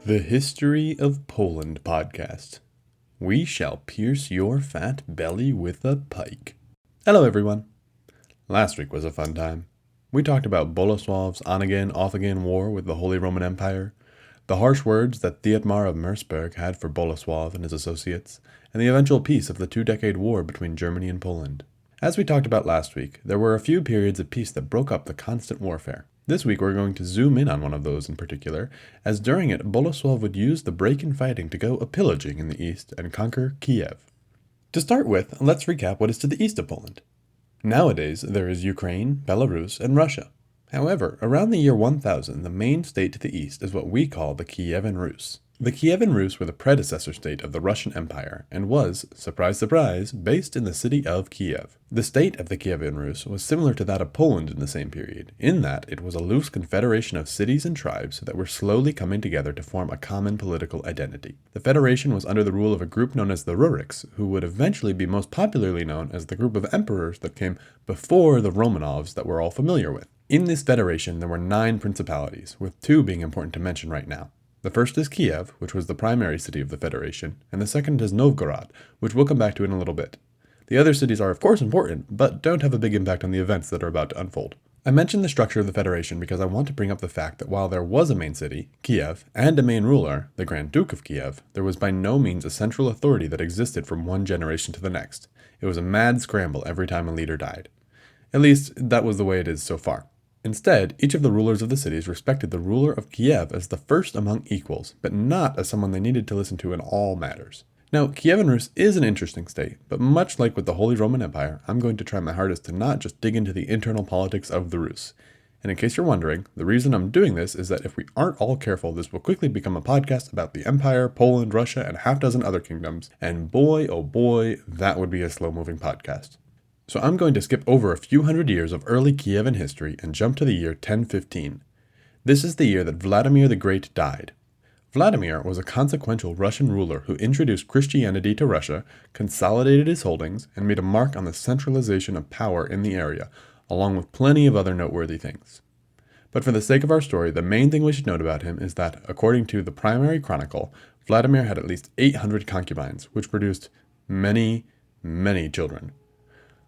The History of Poland podcast. We shall pierce your fat belly with a pike. Hello everyone. Last week was a fun time. We talked about Bolesław's on-again, off-again war with the Holy Roman Empire, the harsh words that Thietmar of Merseburg had for Bolesław and his associates, and the eventual peace of the two-decade war between Germany and Poland. As we talked about last week, there were a few periods of peace that broke up the constant warfare. This week we're going to zoom in on one of those in particular, as during it Bolesław would use the break in fighting to go a-pillaging in the east and conquer Kiev. To start with, let's recap what is to the east of Poland. Nowadays there is Ukraine, Belarus, and Russia. However, around the year 1000, the main state to the east is what we call the Kievan Rus. The Kievan Rus were the predecessor state of the Russian Empire and was, surprise surprise, based in the city of Kiev. The state of the Kievan Rus was similar to that of Poland in the same period, in that it was a loose confederation of cities and tribes that were slowly coming together to form a common political identity. The federation was under the rule of a group known as the Ruriks, who would eventually be most popularly known as the group of emperors that came before the Romanovs that we're all familiar with. In this federation there were 9 principalities, with 2 being important to mention right now. The first is Kiev, which was the primary city of the Federation, and the second is Novgorod, which we'll come back to in a little bit. The other cities are of course important, but don't have a big impact on the events that are about to unfold. I mentioned the structure of the Federation because I want to bring up the fact that while there was a main city, Kiev, and a main ruler, the Grand Duke of Kiev, there was by no means a central authority that existed from one generation to the next. It was a mad scramble every time a leader died. At least, that was the way it is so far. Instead, each of the rulers of the cities respected the ruler of Kiev as the first among equals, but not as someone they needed to listen to in all matters. Now, Kievan Rus is an interesting state, but much like with the Holy Roman Empire, I'm going to try my hardest to not just dig into the internal politics of the Rus. And in case you're wondering, the reason I'm doing this is that if we aren't all careful, this will quickly become a podcast about the Empire, Poland, Russia, and a half dozen other kingdoms, and boy, oh boy, that would be a slow-moving podcast. So I'm going to skip over a few hundred years of early Kievan history and jump to the year 1015. This is the year that Vladimir the Great died. Vladimir was a consequential Russian ruler who introduced Christianity to Russia, consolidated his holdings, and made a mark on the centralization of power in the area, along with plenty of other noteworthy things. But for the sake of our story, the main thing we should note about him is that, according to the primary chronicle, Vladimir had at least 800 concubines, which produced many, many children.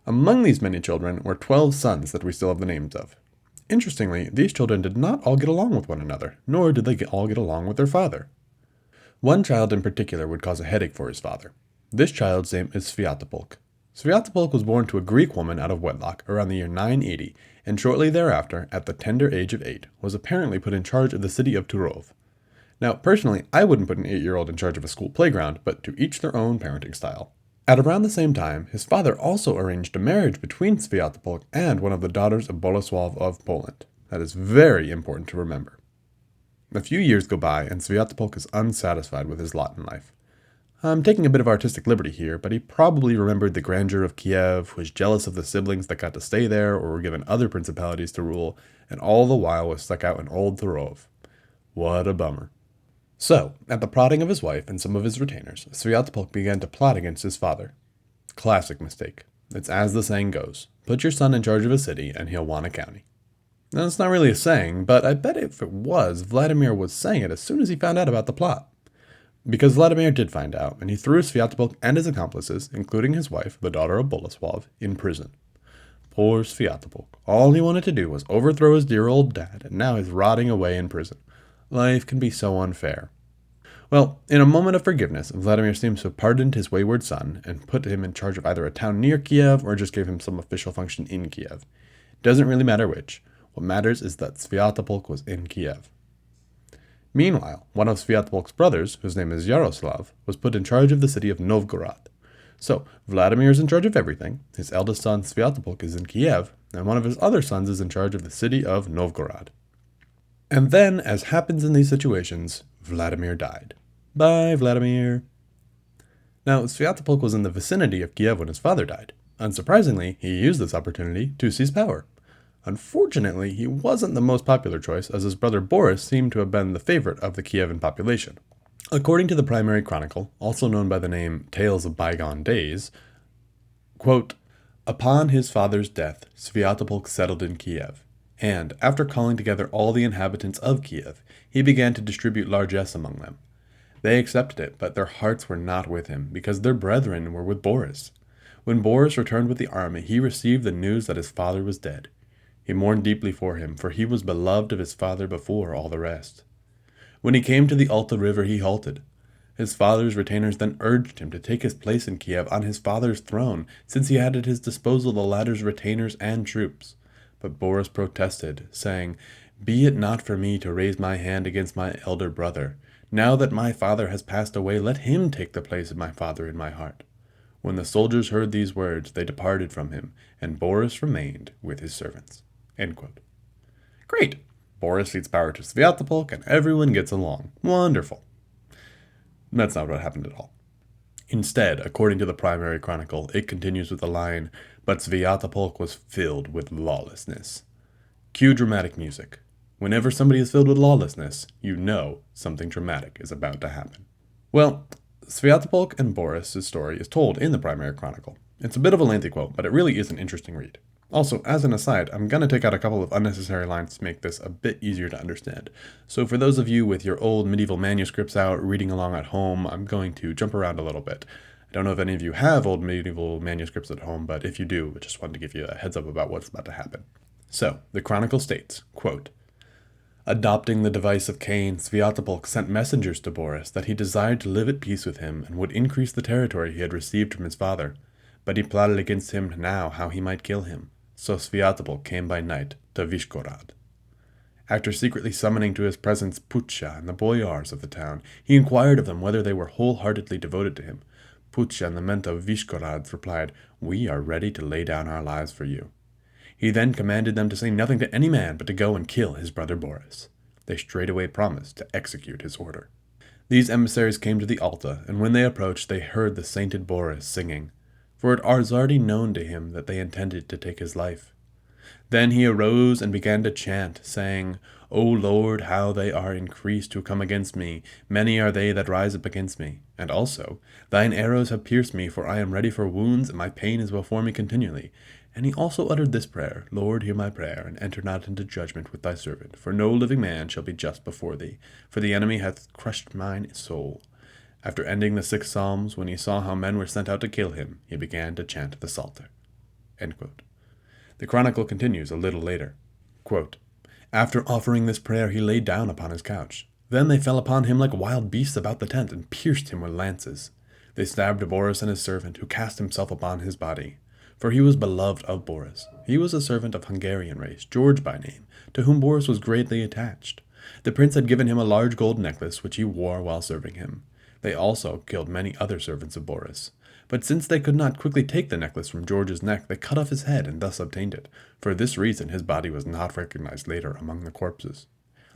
Among these many children were 12 sons that we still have the names of. Interestingly, these children did not all get along with one another, nor did they all get along with their father. One child in particular would cause a headache for his father. This child's name is Sviatapolk. Sviatapolk was born to a Greek woman out of wedlock around the year 980, and shortly thereafter, at the tender age of 8, was apparently put in charge of the city of Turów. Now, personally, I wouldn't put an 8-year-old in charge of a school playground, but to each their own parenting style. At around the same time, his father also arranged a marriage between Sviatapolk and one of the daughters of Bolesław of Poland. That is very important to remember. A few years go by, and Sviatapolk is unsatisfied with his lot in life. I'm taking a bit of artistic liberty here, but he probably remembered the grandeur of Kiev, was jealous of the siblings that got to stay there or were given other principalities to rule, and all the while was stuck out in old Turów. What a bummer. So, at the prodding of his wife and some of his retainers, Sviatapolk began to plot against his father. Classic mistake. It's as the saying goes, put your son in charge of a city and he'll want a county. Now, it's not really a saying, but I bet if it was, Vladimir was saying it as soon as he found out about the plot. Because Vladimir did find out, and he threw Sviatapolk and his accomplices, including his wife, the daughter of Bolesław, in prison. Poor Sviatapolk. All he wanted to do was overthrow his dear old dad, and now he's rotting away in prison. Life can be so unfair. Well, in a moment of forgiveness, Vladimir seems to have pardoned his wayward son and put him in charge of either a town near Kiev or just gave him some official function in Kiev. Doesn't really matter which. What matters is that Sviatapolk was in Kiev. Meanwhile, one of Sviatapolk's brothers, whose name is Yaroslav, was put in charge of the city of Novgorod. So, Vladimir is in charge of everything, his eldest son Sviatapolk is in Kiev, and one of his other sons is in charge of the city of Novgorod. And then, as happens in these situations, Vladimir died. Bye, Vladimir. Now, Sviatapolk was in the vicinity of Kiev when his father died. Unsurprisingly, he used this opportunity to seize power. Unfortunately, he wasn't the most popular choice, as his brother Boris seemed to have been the favorite of the Kievan population. According to the primary chronicle, also known by the name Tales of Bygone Days, quote, upon his father's death, Sviatapolk settled in Kiev, And, after calling together all the inhabitants of Kiev, he began to distribute largesse among them. They accepted it, but their hearts were not with him, because their brethren were with Boris. When Boris returned with the army, he received the news that his father was dead. He mourned deeply for him, for he was beloved of his father before all the rest. When he came to the Alta River, he halted. His father's retainers then urged him to take his place in Kiev on his father's throne, since he had at his disposal the latter's retainers and troops. But Boris protested, saying, "Be it not for me to raise my hand against my elder brother. Now that my father has passed away, let him take the place of my father in my heart." When the soldiers heard these words, they departed from him, and Boris remained with his servants. End quote. Great! Boris cede power to Sviatapolk, and everyone gets along. Wonderful. That's not what happened at all. Instead, according to the primary chronicle, it continues with the line, "But Sviatapolk was filled with lawlessness." Cue dramatic music. Whenever somebody is filled with lawlessness, you know something dramatic is about to happen. Well, Sviatapolk and Boris' story is told in the primary chronicle. It's a bit of a lengthy quote, but it really is an interesting read. Also, as an aside, I'm going to take out a couple of unnecessary lines to make this a bit easier to understand. So for those of you with your old medieval manuscripts out, reading along at home, I'm going to jump around a little bit. I don't know if any of you have old medieval manuscripts at home, but if you do, I just wanted to give you a heads up about what's about to happen. So, the chronicle states, quote, "Adopting the device of Cain, Sviatapolk sent messengers to Boris that he desired to live at peace with him and would increase the territory he had received from his father. But he plotted against him now how he might kill him. So Sviatapolk came by night to Vyshgorod. After secretly summoning to his presence Pucha and the boyars of the town, he inquired of them whether they were wholeheartedly devoted to him. Pucha and the men of Vyshgorod replied, 'We are ready to lay down our lives for you.' He then commanded them to say nothing to any man, but to go and kill his brother Boris. They straightway promised to execute his order. These emissaries came to the Alta, and when they approached, they heard the sainted Boris singing, for it was already known to him that they intended to take his life. Then he arose and began to chant, saying, 'O Lord, how they are increased who come against me! Many are they that rise up against me. And also, thine arrows have pierced me, for I am ready for wounds, and my pain is before me continually.' And he also uttered this prayer, 'Lord, hear my prayer, and enter not into judgment with thy servant. For no living man shall be just before thee, for the enemy hath crushed mine soul.' After ending the 6 psalms, when he saw how men were sent out to kill him, he began to chant the Psalter." End quote. The chronicle continues a little later. Quote, "After offering this prayer, he lay down upon his couch. Then they fell upon him like wild beasts about the tent, and pierced him with lances. They stabbed Boris and his servant, who cast himself upon his body. For he was beloved of Boris. He was a servant of Hungarian race, George by name, to whom Boris was greatly attached. The prince had given him a large gold necklace, which he wore while serving him. They also killed many other servants of Boris. But since they could not quickly take the necklace from George's neck, they cut off his head and thus obtained it. For this reason his body was not recognized later among the corpses.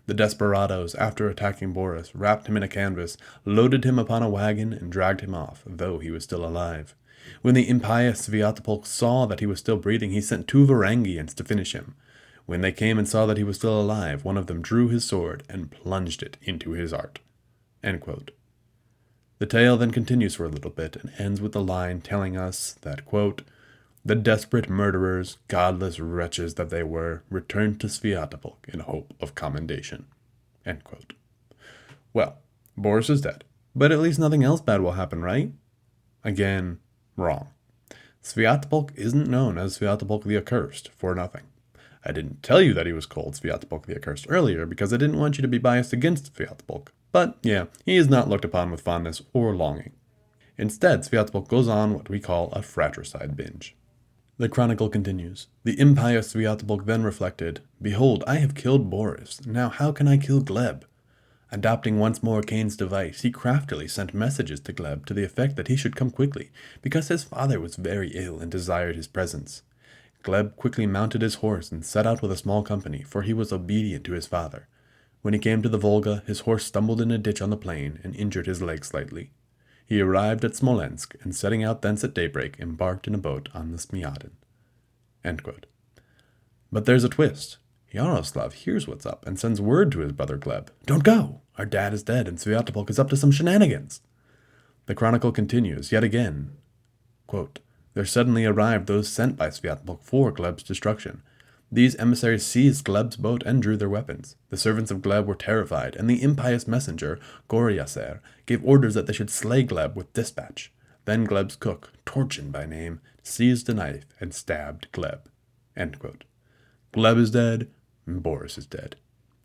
The desperadoes, after attacking Boris, wrapped him in a canvas, loaded him upon a wagon, and dragged him off, though he was still alive. When the impious Sviatapolk saw that he was still breathing, he sent 2 Varangians to finish him. When they came and saw that he was still alive, one of them drew his sword and plunged it into his heart." End quote. The tale then continues for a little bit and ends with the line telling us that, quote, "The desperate murderers, godless wretches that they were, returned to Sviatapolk in hope of commendation." End quote. Well, Boris is dead, but at least nothing else bad will happen, right? Again, wrong. Sviatapolk isn't known as Sviatapolk the Accursed for nothing. I didn't tell you that he was called Sviatapolk the Accursed earlier because I didn't want you to be biased against Sviatapolk. But, yeah, he is not looked upon with fondness or longing. Instead, Sviatapolk goes on what we call a fratricide binge. The chronicle continues. "The impious Sviatapolk then reflected, 'Behold, I have killed Boris. Now how can I kill Gleb?' Adopting once more Cain's device, he craftily sent messages to Gleb to the effect that he should come quickly, because his father was very ill and desired his presence. Gleb quickly mounted his horse and set out with a small company, for he was obedient to his father. When he came to the Volga, his horse stumbled in a ditch on the plain and injured his leg slightly. He arrived at Smolensk, and setting out thence at daybreak, embarked in a boat on the Smiaden." End quote. But there's a twist. Yaroslav hears what's up and sends word to his brother Gleb, "Don't go! Our dad is dead and Sviatapolk is up to some shenanigans." The chronicle continues yet again. Quote, "There suddenly arrived those sent by Sviatapolk for Gleb's destruction. These emissaries seized Gleb's boat and drew their weapons. The servants of Gleb were terrified, and the impious messenger, Goriaser, gave orders that they should slay Gleb with dispatch. Then Gleb's cook, Torchin by name, seized a knife and stabbed Gleb. End quote. Gleb is dead, and Boris is dead.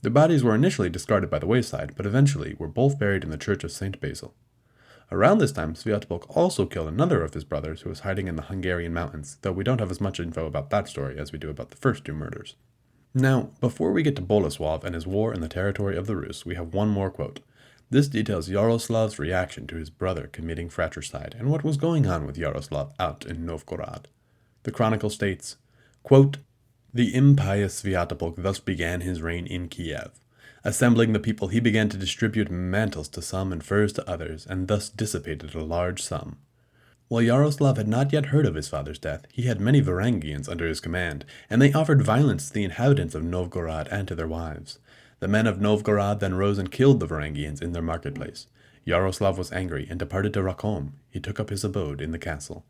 Their bodies were initially discarded by the wayside, but eventually were both buried in the church of St. Basil. Around this time, Sviatapolk also killed another of his brothers who was hiding in the Hungarian mountains, though we don't have as much info about that story as we do about the first two murders. Now, before we get to Bolesław and his war in the territory of the Rus, we have one more quote. This details Yaroslav's reaction to his brother committing fratricide and what was going on with Yaroslav out in Novgorod. The chronicle states, quote, "The impious Sviatapolk thus began his reign in Kiev. Assembling the people, he began to distribute mantles to some and furs to others, and thus dissipated a large sum. While Yaroslav had not yet heard of his father's death, he had many Varangians under his command, and they offered violence to the inhabitants of Novgorod and to their wives. The men of Novgorod then rose and killed the Varangians in their marketplace. Yaroslav was angry and departed to Rakom. He took up his abode in the castle.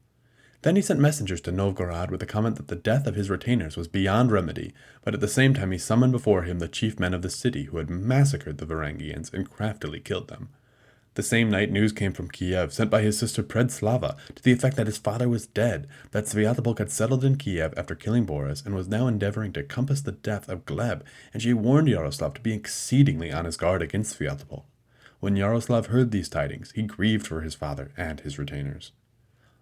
Then he sent messengers to Novgorod with the comment that the death of his retainers was beyond remedy, but at the same time he summoned before him the chief men of the city who had massacred the Varangians and craftily killed them. The same night news came from Kiev, sent by his sister Predslava, to the effect that his father was dead, that Sviatapolk had settled in Kiev after killing Boris and was now endeavoring to compass the death of Gleb, and she warned Yaroslav to be exceedingly on his guard against Sviatapolk. When Yaroslav heard these tidings, he grieved for his father and his retainers.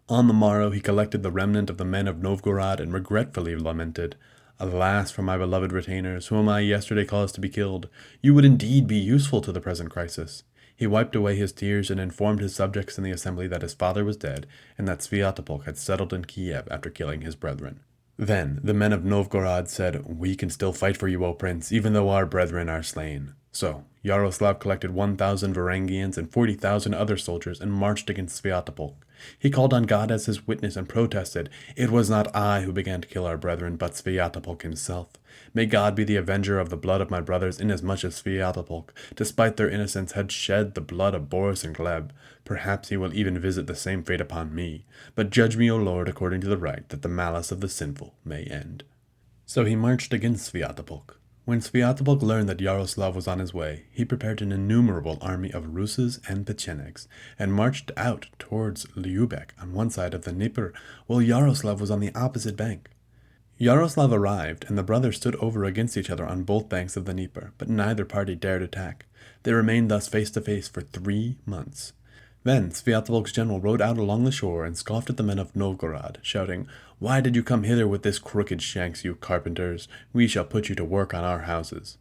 On the morrow he collected the remnant of the men of Novgorod and regretfully lamented, "Alas for my beloved retainers, whom I yesterday caused to be killed! You would indeed be useful to the present crisis." He wiped away his tears and informed his subjects in the assembly that his father was dead, and that Sviatapolk had settled in Kiev after killing his brethren. Then the men of Novgorod said, "We can still fight for you, O prince, even though our brethren are slain." So Yaroslav collected 1,000 Varangians and 40,000 other soldiers and marched against Sviatapolk. He called on God as his witness and protested, "It was not I who began to kill our brethren, but Sviatapolk himself. May God be the avenger of the blood of my brothers, inasmuch as Sviatapolk, despite their innocence, had shed the blood of Boris and Gleb. Perhaps he will even visit the same fate upon me. But judge me, O Lord, according to the right, that the malice of the sinful may end." So he marched against Sviatapolk. When Sviatapolk learned that Yaroslav was on his way, he prepared an innumerable army of Ruses and Pechenegs, and marched out towards Lyubek on one side of the Dnieper, while Yaroslav was on the opposite bank. Yaroslav arrived, and the brothers stood over against each other on both banks of the Dnieper, but neither party dared attack. They remained thus face to face for 3 months. Then Sviatapolk's general rode out along the shore and scoffed at the men of Novgorod, shouting, "Why did you come hither with this crooked shanks, you carpenters? We shall put you to work on our houses."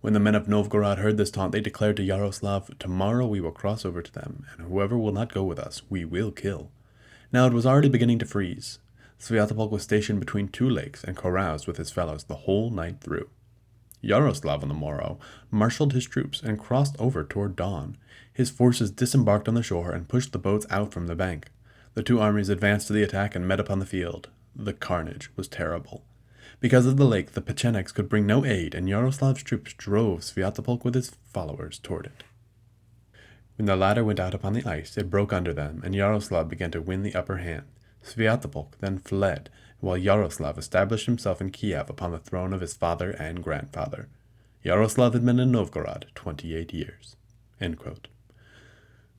When the men of Novgorod heard this taunt, they declared to Yaroslav, "Tomorrow we will cross over to them, and whoever will not go with us, we will kill." Now it was already beginning to freeze. Sviatapolk was stationed between 2 lakes and caroused with his fellows the whole night through. Yaroslav on the morrow marshaled his troops and crossed over toward dawn. His forces disembarked on the shore and pushed the boats out from the bank. The 2 armies advanced to the attack and met upon the field. The carnage was terrible. Because of the lake, the Pechenegs could bring no aid, and Yaroslav's troops drove Sviatapolk with his followers toward it. When the latter went out upon the ice, it broke under them, and Yaroslav began to win the upper hand. Sviatapolk then fled, while Yaroslav established himself in Kiev upon the throne of his father and grandfather. Yaroslav had been in Novgorod 28 years. End quote.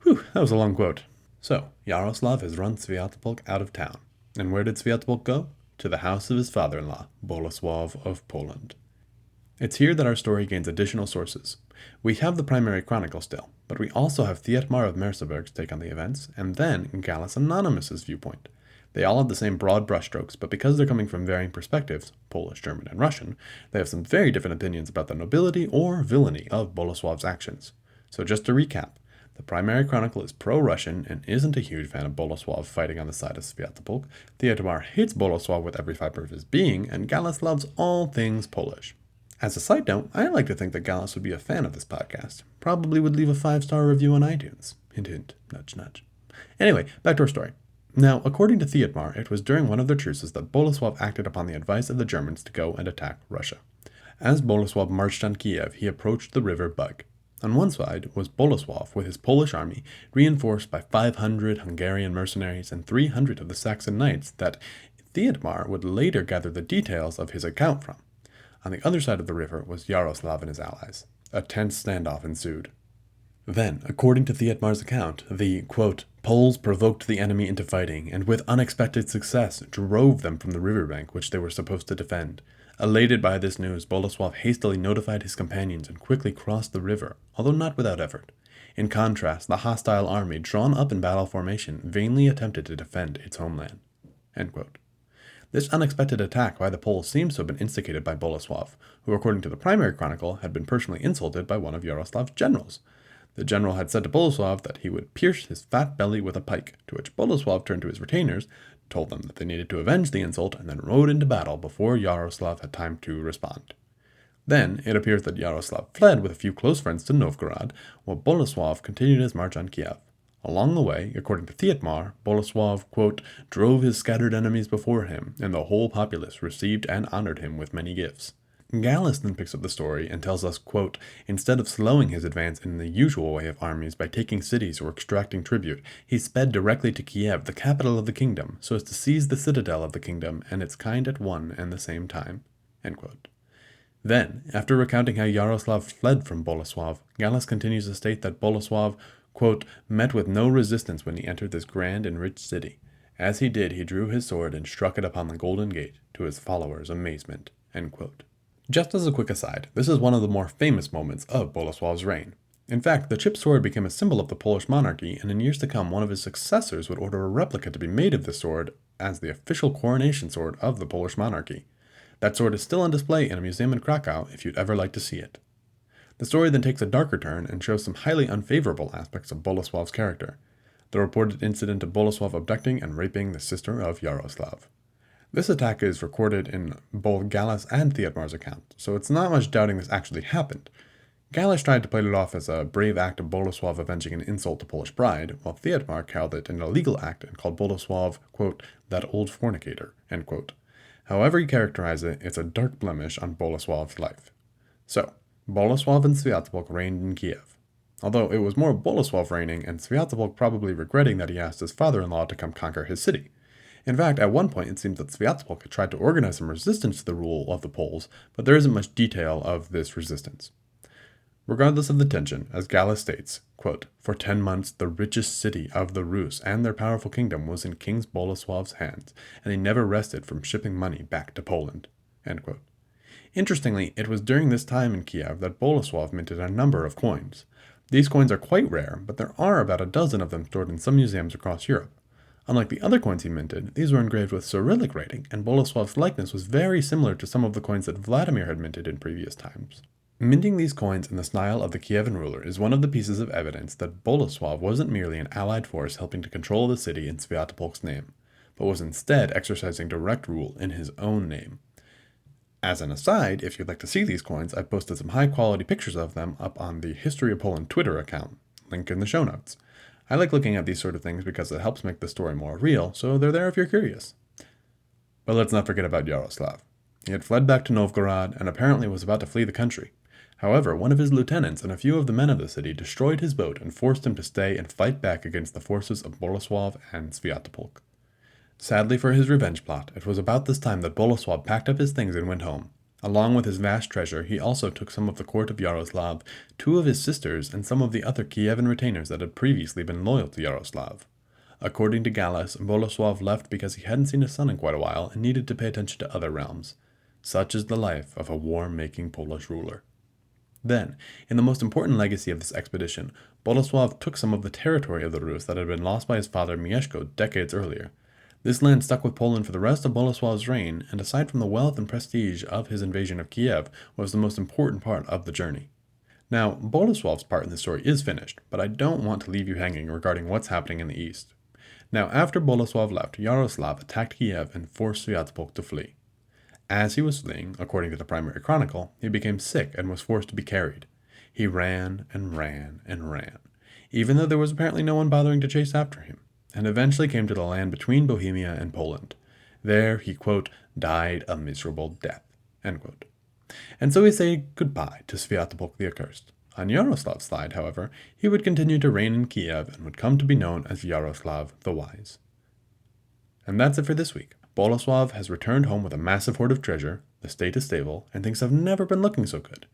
Whew, that was a long quote. So, Yaroslav has run Sviatapolk out of town. And where did Sviatapolk go? To the house of his father-in-law, Bolesław of Poland. It's here that our story gains additional sources. We have the primary chronicle still, but we also have Thietmar of Merseburg's take on the events, and then Gallus Anonymous's viewpoint. They all have the same broad brushstrokes, but because they're coming from varying perspectives, Polish, German, and Russian, they have some very different opinions about the nobility or villainy of Bolesław's actions. So just to recap, the primary chronicle is pro-Russian and isn't a huge fan of Bolesław fighting on the side of Sviatapolk. Thietmar hates Bolesław with every fiber of his being, and Gallus loves all things Polish. As a side note, I like to think that Gallus would be a fan of this podcast. Probably would leave a 5-star review on iTunes. Hint, hint, nudge, nudge. Anyway, back to our story. Now, according to Thietmar, it was during one of their truces that Bolesław acted upon the advice of the Germans to go and attack Russia. As Bolesław marched on Kiev, he approached the river Bug. On one side was Bolesław with his Polish army, reinforced by 500 Hungarian mercenaries and 300 of the Saxon knights that Thietmar would later gather the details of his account from. On the other side of the river was Yaroslav and his allies. A tense standoff ensued. Then, according to Thietmar's account, the, quote, Poles provoked the enemy into fighting, and with unexpected success drove them from the riverbank which they were supposed to defend. Elated by this news, Bolesław hastily notified his companions and quickly crossed the river, although not without effort. In contrast, the hostile army, drawn up in battle formation, vainly attempted to defend its homeland. End quote. This unexpected attack by the Poles seems to have been instigated by Bolesław, who, according to the primary chronicle, had been personally insulted by one of Yaroslav's generals. The general had said to Bolesław that he would pierce his fat belly with a pike, to which Bolesław turned to his retainers, told them that they needed to avenge the insult, and then rode into battle before Yaroslav had time to respond. Then, it appears that Yaroslav fled with a few close friends to Novgorod, while Bolesław continued his march on Kiev. Along the way, according to Thietmar, Bolesław, quote, drove his scattered enemies before him, and the whole populace received and honored him with many gifts. Gallus then picks up the story and tells us, quote, instead of slowing his advance in the usual way of armies by taking cities or extracting tribute, he sped directly to Kiev, the capital of the kingdom, so as to seize the citadel of the kingdom and its kind at one and the same time. End quote. Then, after recounting how Yaroslav fled from Bolesław, Gallus continues to state that Bolesław, quote, met with no resistance when he entered this grand and rich city. As he did, he drew his sword and struck it upon the golden gate, to his followers' amazement. End quote. Just as a quick aside, this is one of the more famous moments of Bolesław's reign. In fact, the chipped sword became a symbol of the Polish monarchy, and in years to come, one of his successors would order a replica to be made of this sword as the official coronation sword of the Polish monarchy. That sword is still on display in a museum in Krakow if you'd ever like to see it. The story then takes a darker turn and shows some highly unfavorable aspects of Bolesław's character. The reported incident of Bolesław abducting and raping the sister of Yaroslav. This attack is recorded in both Gallus and Thietmar's account, so it's not much doubting this actually happened. Gallus tried to play it off as a brave act of Bolesław avenging an insult to Polish pride, while Thietmar called it an illegal act and called Bolesław, quote, that old fornicator, end quote. However you characterize it, it's a dark blemish on Bolesław's life. So, Bolesław and Sviatapolk reigned in Kiev. Although it was more Bolesław reigning and Sviatapolk probably regretting that he asked his father-in-law to come conquer his city. In fact, at one point it seems that Sviatapolk had tried to organize some resistance to the rule of the Poles, but there isn't much detail of this resistance. Regardless of the tension, as Gallus states, quote, for 10 months the richest city of the Rus and their powerful kingdom was in King Bolesław's hands, and he never rested from shipping money back to Poland. End quote. Interestingly, it was during this time in Kiev that Bolesław minted a number of coins. These coins are quite rare, but there are about a dozen of them stored in some museums across Europe. Unlike the other coins he minted, these were engraved with Cyrillic writing, and Bolesław's likeness was very similar to some of the coins that Vladimir had minted in previous times. Minting these coins in the style of the Kievan ruler is one of the pieces of evidence that Bolesław wasn't merely an allied force helping to control the city in Sviatopolk's name, but was instead exercising direct rule in his own name. As an aside, if you'd like to see these coins, I've posted some high-quality pictures of them up on the History of Poland Twitter account, link in the show notes. I like looking at these sort of things because it helps make the story more real, so they're there if you're curious. But let's not forget about Yaroslav. He had fled back to Novgorod and apparently was about to flee the country. However, one of his lieutenants and a few of the men of the city destroyed his boat and forced him to stay and fight back against the forces of Bolesław and Sviatapolk. Sadly for his revenge plot, it was about this time that Bolesław packed up his things and went home. Along with his vast treasure, he also took some of the court of Yaroslav, 2 of his sisters, and some of the other Kievan retainers that had previously been loyal to Yaroslav. According to Gallus, Bolesław left because he hadn't seen his son in quite a while and needed to pay attention to other realms. Such is the life of a war-making Polish ruler. Then, in the most important legacy of this expedition, Bolesław took some of the territory of the Rus that had been lost by his father Mieszko decades earlier. This land stuck with Poland for the rest of Bolesław's reign, and aside from the wealth and prestige of his invasion of Kiev, was the most important part of the journey. Now, Bolesław's part in the story is finished, but I don't want to leave you hanging regarding what's happening in the east. Now, after Bolesław left, Yaroslav attacked Kiev and forced Sviatapolk to flee. As he was fleeing, according to the primary chronicle, he became sick and was forced to be carried. He ran and ran and ran, even though there was apparently no one bothering to chase after him, and eventually came to the land between Bohemia and Poland. There he, quote, died a miserable death, end quote. And so we say goodbye to Sviatapolk the Accursed. On Yaroslav's side, however, he would continue to reign in Kiev and would come to be known as Yaroslav the Wise. And that's it for this week. Bolesław has returned home with a massive hoard of treasure, the state is stable, and things have never been looking so good.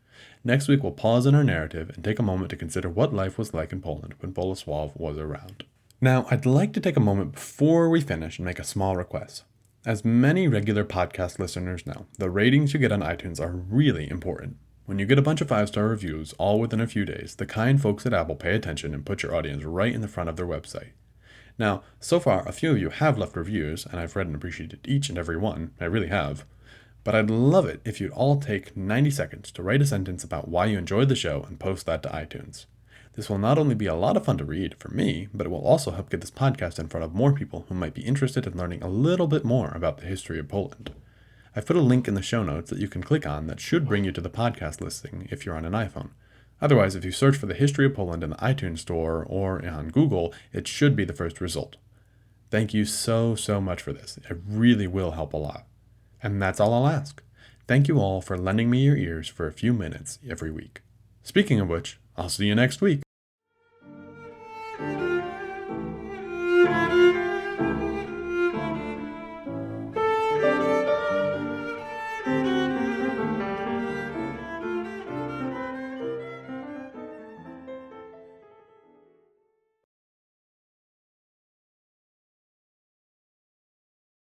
Next week we'll pause in our narrative and take a moment to consider what life was like in Poland when Bolesław was around. Now, I'd like to take a moment before we finish and make a small request. As many regular podcast listeners know, the ratings you get on iTunes are really important. When you get a bunch of 5-star reviews all within a few days, the kind folks at Apple pay attention and put your audience right in the front of their website. Now, so far, a few of you have left reviews, and I've read and appreciated each and every one. I really have. But I'd love it if you'd all take 90 seconds to write a sentence about why you enjoyed the show and post that to iTunes. This will not only be a lot of fun to read for me, but it will also help get this podcast in front of more people who might be interested in learning a little bit more about the history of Poland. I've put a link in the show notes that you can click on that should bring you to the podcast listing if you're on an iPhone. Otherwise, if you search for the History of Poland in the iTunes Store or on Google, it should be the first result. Thank you so much for this. It really will help a lot. And that's all I'll ask. Thank you all for lending me your ears for a few minutes every week. Speaking of which, I'll see you next week.